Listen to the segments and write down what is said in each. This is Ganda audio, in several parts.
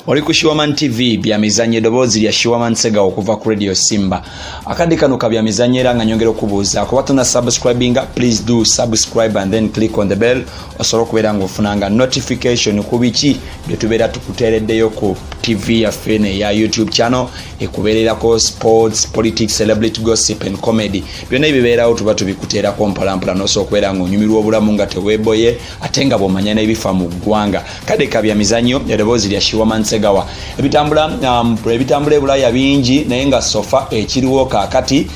Oli ku Shiwaman TV bya mizanye dobozi lya Shiwaman Sega okuva ku Radio Simba. Akadi kano kabya mizanye era nga nyongera okubuuza ko batuna subscribinga, please do subscribe and then click on the bell osoro kubera ngo funanga notification ku biki bye tubera tukutereddeyo ku TV ya fene ya YouTube channel ekuberera ko sports, politics, celebrity gossip and comedy. Byonna ibibera tuba tubikutera ko mpalampola noso kubera ngo nyumirwa obulamu nga teweboye atenga bomanyana ebifa mu gwanga. Kade kabya mizanyo ya dobozi lya Shiwaman Segawa ebitambula ebulaya bingi naye nga sofa ekiriwo kakati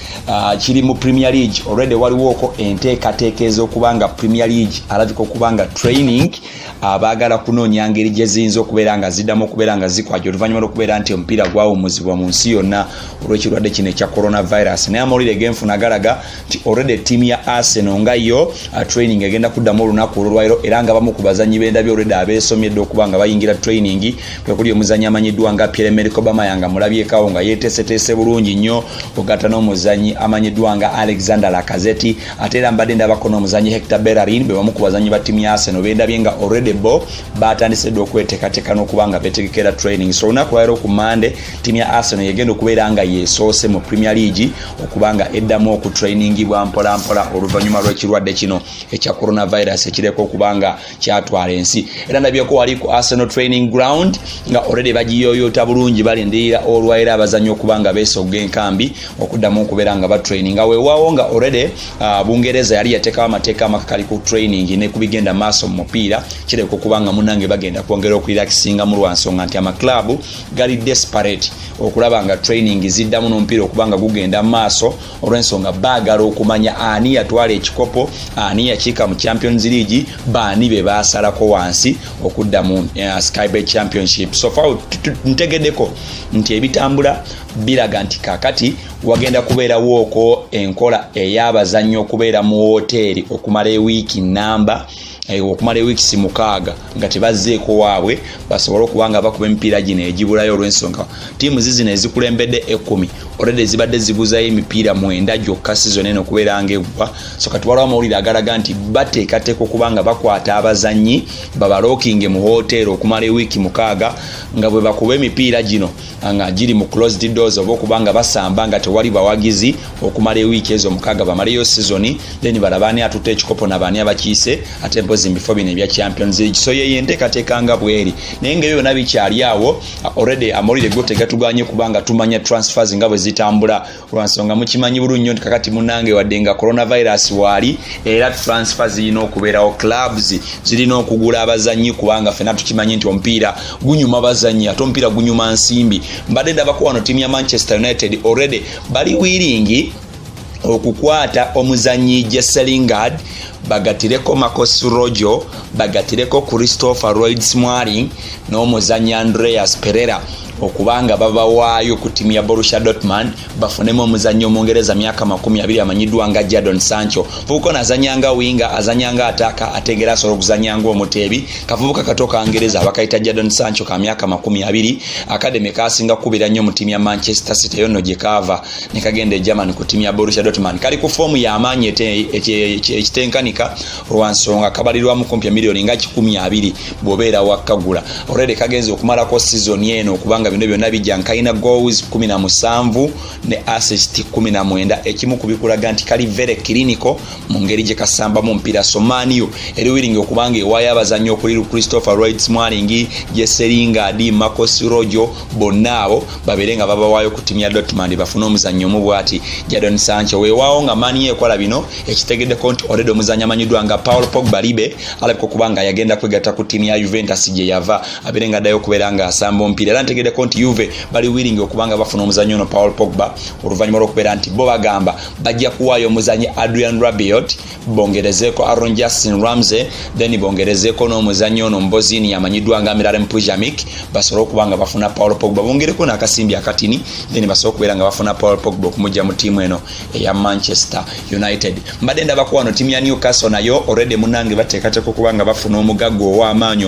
kiri mu Premier League already waliwoko enteekateekezo kubanga Premier League alabiko kubanga training abagala kunoonya ngeri gye ziyinza okubeera nga ziddamu okubeera nga zikwajo oluvannyuma lw'okubeera nti omupiira gwawumuzibwa mu nsi yonna olw'ekirwadde kino ekya coronavirus. Naye amawulire genfuna galaga nti already ttiimu ya Arsenal nga yo training egenda kuddamu olunaku olwaliro era nga bamu ku bazannyi b'endabyo already abeesomyedde okuba nga bayingira training kuli omuzannyi amanyiddwa nga Pierre-Emerick Aubameyang mulabyekawo nga yeeteeseteese bulungi nnyo ogatta n'omuzannyi amanyiddwa nga Alexander Lacazette ate era mbadde ndabako n'omuzannyi Hector Bellerin be bamu ku bazannyi ba ttiimu ya Arsenal bendabye nga already bo batandise dde okweteekateeka n'okuba nga beetegekera training. So olunaku lwaliro ku Monday ttiimu ya Arsenal yegenda okubeera nga yeesoose mu Premier League okuba nga eddamu okutrainingibwa mpolampola oluvannyuma lw'ekirwadde kino ekya coronavirus ekireka okuba nga kyatwala ensi. Era ndabyeko wali ku Arsenal training ground nga already bagiyoyota bulungi balindirira olwaira abazanyi okuba nga beesogga enkambi okuddamu okubeera nga batraining nga weewaawo nga already Bungereza yali yateekawo amateeka amakakali ku training ne kubigenda maaso mu mupiira kireka okuba nga munnange bagenda kwongera okurelaxinga mu lwansonga nti amaklabu gali desperate okulaba nga training ziddamu n'omupiira okuba nga gugenda maaso olw'ensonga baagala okumanya ani yatwala ekikopo ani yakiika mu Champions League baani be baasalako wansi okudda mu Sky Bet Championship. So far ntegeddeko nti ebitambula biraga nti kakati wagenda kubeerawo oko enkola ey'abazannyi okubeera mu hoteeri okumala ewiiki namba okumala ewiikisi 6 nga tebazzeeko waabwe basobole okuba nga bakuba emipiira gino egibulayo olw'ensonga ttiimu zizino ezikulembedde 10 already zibadde zibuzayo emipiira 9 gyokka sizoni eno okubeera ng'eggwa. So kati waliwo amawulire agalaga nti bateekateeka okuba nga bakwata abazannyi babalookinge mu hoteeri okumala ewiiki 6 nga bwe bakuba emipiira gino nga giri mu closed doors oba okuba nga basamba nga tewali bawagizi okumala ewiiki ezo 6 bamaleyo sizoni then balabaani atutte ekikopo nabaani abakiise ate mpozi mbifo bino ebya Champions League. So ye enteekateeka nga bweri naye nga byonna bikyali awo already amawulire go tegatuganye kubanga tumanya transfers nga bwe zitambula olwansonga mukimanyi bulungi nti kakati munnange wadde nga coronavirus waali era transfers zirina okubeerawo clubs zirina okugula abazannyi kubanga ffenna tukimanyi nti omupiira gunyuma bazannyi ate omupiira gunyuma nsimbi. Mbadde ndabako wano ttiimu ya Manchester United already bali wiringi okukwata omuzannyi Jesse Lingard bagatireko Marcos Rojo bagatireko Christopher Lloyd-Smalling n'omuzannyi Andreas Pereira okubanga babawaayo ku ttiimu ya Borussia Dortmund bafunemu omuzannyi Omungereza myaka 20 amanyiddwa nga Jadon Sancho. Fuuko nazanyanga winga azanyanga ataka ategera asobola okuzanyanga omuteebi kavubuka katoka Angereza bakayita Jadon Sancho ka myaka 20 academy kasinga kubira nnyo mu ttiimu ya Manchester City yonno gye kava ne kagenda German ku ttiimu ya Borussia Dortmund kali ku fomu ya amaanyi ekitenkanika olwansonga kabalirwa mu kompya miliyoni nga 12 bwobeera wakagula already kagenze okumalako season eno okubanga bino byonna bijja nkaina goals 17 ne assist 19 ekimu kubikulaga nti kali very clinical mu ngeri gye kasamba mu mpira Somaniyo eri wiringi okubanga ewaya abazannyi okuli Christopher Lloyd-Smalling, Jesse Lingard, Marcos Rojo bonnabo baberenga babawaayo ku ttiimu ya Dortmund bafuna omuzannyi omu bwati Jadon Sancho. Weewaawo nga Mani ekola bino ekitegeddeko nti already omuzannyi amanyiddwa nga Paul Pogba libe alabika okubanga yagenda kwegatta ku ttiimu ya Juventus gye yava aberenga addayo okubeera nga asamba omupiira era ntegeddeko nti Juve bali wiringi okubanga bafuna omuzannyi ono Paul Pogba oluvannyuma lw'okubeera nti bo bagamba bajja kuwaayo omuzannyi Adrian Rabiot bongerezeeko Aaron Justin Ramsey then bongerezeeko n'omuzannyi ono Mbozini amanyiddwa nga Miralem Pjanic basobole okubanga bafuna Paul Pogba bongereko n'akasimbi akatini then basobole okubeera nga bafuna Paul Pogba okumujja mu ttiimu eno eya Manchester United. Mbadde ndabako wano ttiimu ya Newcastle nayo already munnange bateekateeka okubanga bafuna omugaggo ow'amaanyi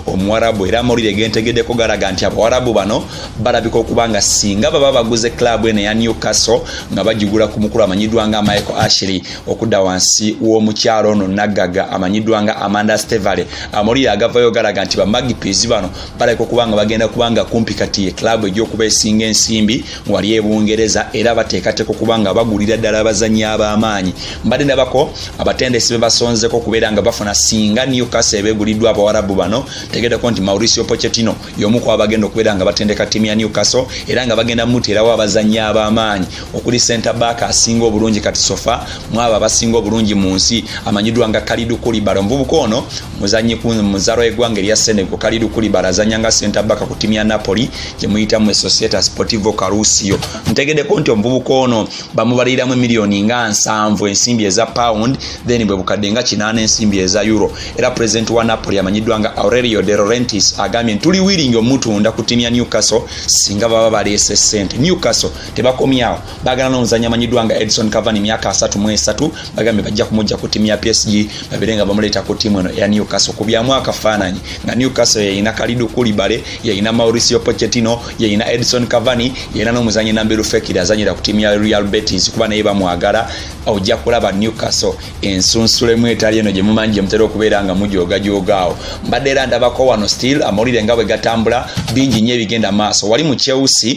omuwarabu era amawulire gentegeddeko galaga nti abawarabu bano bano balabika okubanga singa baba baguze club ene ya Newcastle nga bagigula ku mukulu amanyidwa nga Michael Ashley okudda wansi w'omukyalo ono naggaga amanyidwa nga Amanda Stevale amuli agavayo galaga nti ba Magpies bano balabika okubanga bagenda kubanga kumpi kati club ej'okuba esinga ensimbi wali ebungereza era bateekateeka okubanga bagulira ddala abazannyi ab'amaanyi mbadde ndabako abatendesi be basonzeko kubeera nga bafuna singa Newcastle ebeeguliddwa abawarabu bano tegeddeko nti Mauricio Pochettino y'omu ku abagenda okubeera nga batendeka ttiimu ya Newcastle era nga bagenda muteerawo abazannyi ab'amaanyi okuli center back asinga obulungi kati sofa mwaba abasinga obulungi mu nsi amanyiddwa nga Kalidou Koulibaly omuvubuka ono muzannyi ku muzalo eggwanga erya Senegal. Kalidou Koulibaly azannya nga center back ku ttiimu ya Napoli gye muyita mu Società Sportivo Caruso. Ntegeddeko nti omuvubuka ono bamubaliramu miliyoni nga 7 ensimbi eza pound then bwe bukadde nga 8 ensimbi eza euro era president wa Napoli amanyiddwa nga Aurelio De Laurentiis agambye tuli willing omutunda ku ttiimu ya Newcastle singa baba baleese ssente. Newcastle tebakomyawo bagala n'omuzannyi amanyiddwa nga Edison Cavani myaka 33 bagambye bajja kumujja ku ttiimu ya PSG babere nga bamuleeta ku ttiimu eno ya Newcastle ku byamu akafaananyi nga Newcastle yayina Kalidou Koulibaly yayina Mauricio Pochettino yayina Edison Cavani yayina n'omuzannyi Nabil Fekir azanyira ku ttiimu ya Real Betis kuba naye bamwagala ojja kulaba Newcastle ensunsulemu etali eno gye mumanyi gye mutera okubeera nga mujogajogaawo. Mbadde era ndabako wano still amawulire nga bwe gatambula bingi nnyo ebigenda maaso. Wali mu Chelsea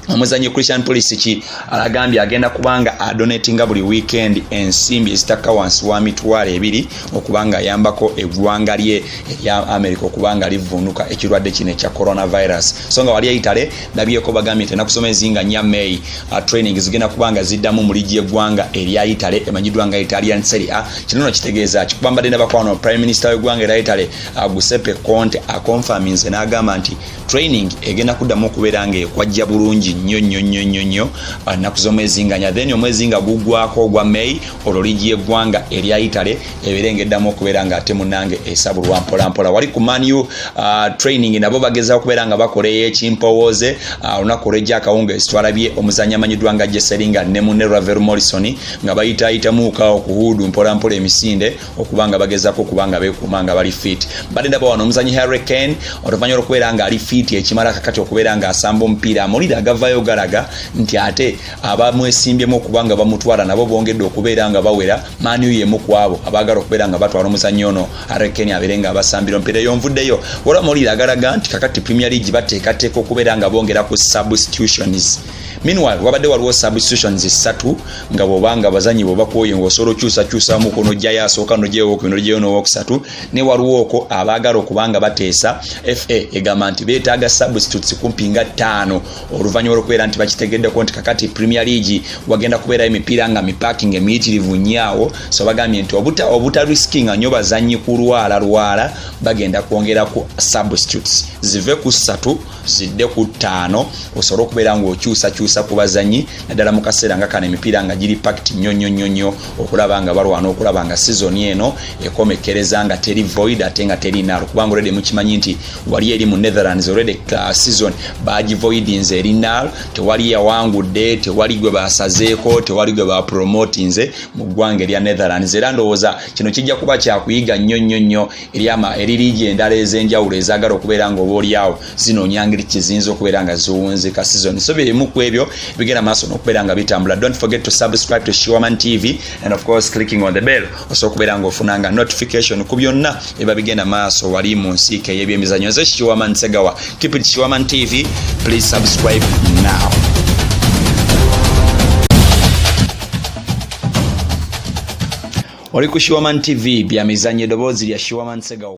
omuzannyi Christian Pulisic alagambye agenda kubanga adonatinga buli weekend ensimbi ezitaka wansi wa mitwalo 2 okubanga ayambako eggwanga lye erya America okubanga livunuka ekirwadde kino ekya coronavirus. So nga wali ayitale ndabyeko bagambye tena kusoma ezinga nya May training zigenda kubanga ziddamu mu ligi y'eggwanga erya Italy emanyiddwa nga Italian Serie A. Kino kitegeeza kikubambadde n'abakwano Prime Minister w'eggwanga erya Italy Giuseppe Conte akonfaminze n'agamba nti training egenda kuddamu okubeera nga ekwajja bulungi nnyo naku z'omwezinganya then omwezi nga gugwako ogwa May olwo ligi y'eggwanga erya Italy eberengeddamu okubeera nga ate munange esabulwa mpolampola. Wali ku Man U training nabo bagezaako okubeera nga bakoleyo ekimpowooze olunaku olw'ejja akawunga esitwalabye omuzannyi amanyiddwa nga Jeseringa ne munne Ravel Morrison nga bayitaayitamuukawo ku huudu mpolampola emisinde okubanga bagezaako okubanga beekuuma nga bali fit. Badde ndaba wano omuzannyi Harry Kane oluvannyuma lw'okubeera nga ali fit ekimala kakati okubeera nga asamba omupiira amulira agavayo galaga nti ate abamwesimbyemu okubanga bamutwala nabo bongedde okubeera nga bawera. Man U yemu ku abo abaagala okubeera nga batwala omuzannyi ono Harry Kane abeere nga abasambira omupiira yonvuddeyo. Waliwo amawulire agalaga nti kakati Premier League bateekateeka okubeera nga bongera ku substitutions. Meanwhile wabadde waliwo substitutions 3 nga bw'obanga abazannyi bwe bakuwoye ng'osobola okyusakyusamu kuno jjayo asooka nojeewo kuno nojeewo n'owokusatu ne waliwo okwo abaagala okubanga bateesa FA egamba nti beetaaga substitutes kumpi nga 5 oluvannyuma lw'okubeera nti bakitegeddeko nti kakati Premier League wagenda kubeerayo emipiira nga mipaaking emiyitirivu nnyawo. So bagambye nti obutariskinga nnyo bazannyi kulwala bagenda kwongera ku substitutes zive ku 3 zidde ku 5 osobola okubeera ng'okyusakyusa ku bazannyi naddala mu kaseera nga kano emipiira nga giri packed nnyo okulaba nga balwana okulaba nga season eno ekomekereza nga teri void ate nga teri nalo kubanga already mukimanyi nti wali eri mu Netherlands already season bagivoidinze eri nalo tewali yawangudde tewali gwe basazeeko tewali gwe bapromotinze mu ggwanga erya Netherlands era ndowooza kino kijja kuba kyakuyiga nnyo eri liigi endala ez'enjawulo ezaagala okubeera nga oba oliawo zinoonya ngeri kiziyinza okubeera nga ziwunzika season. So birimu ku ebyo bigenda maaso n'okubeera nga bitambula. Don't forget to subscribe to Shiwaman TV and of course clicking on the bell osobola okubeera nga ofunanga notification ku byonna eba bigenda maaso wali mu nsiike y'ebyemizannyo. Nze Shiwaman Segawa. Keep it Shiwaman TV. Please subscribe now. Oli ku Shiwaman TV byamizannyo eddoboozi lya Shiwaman Segawa.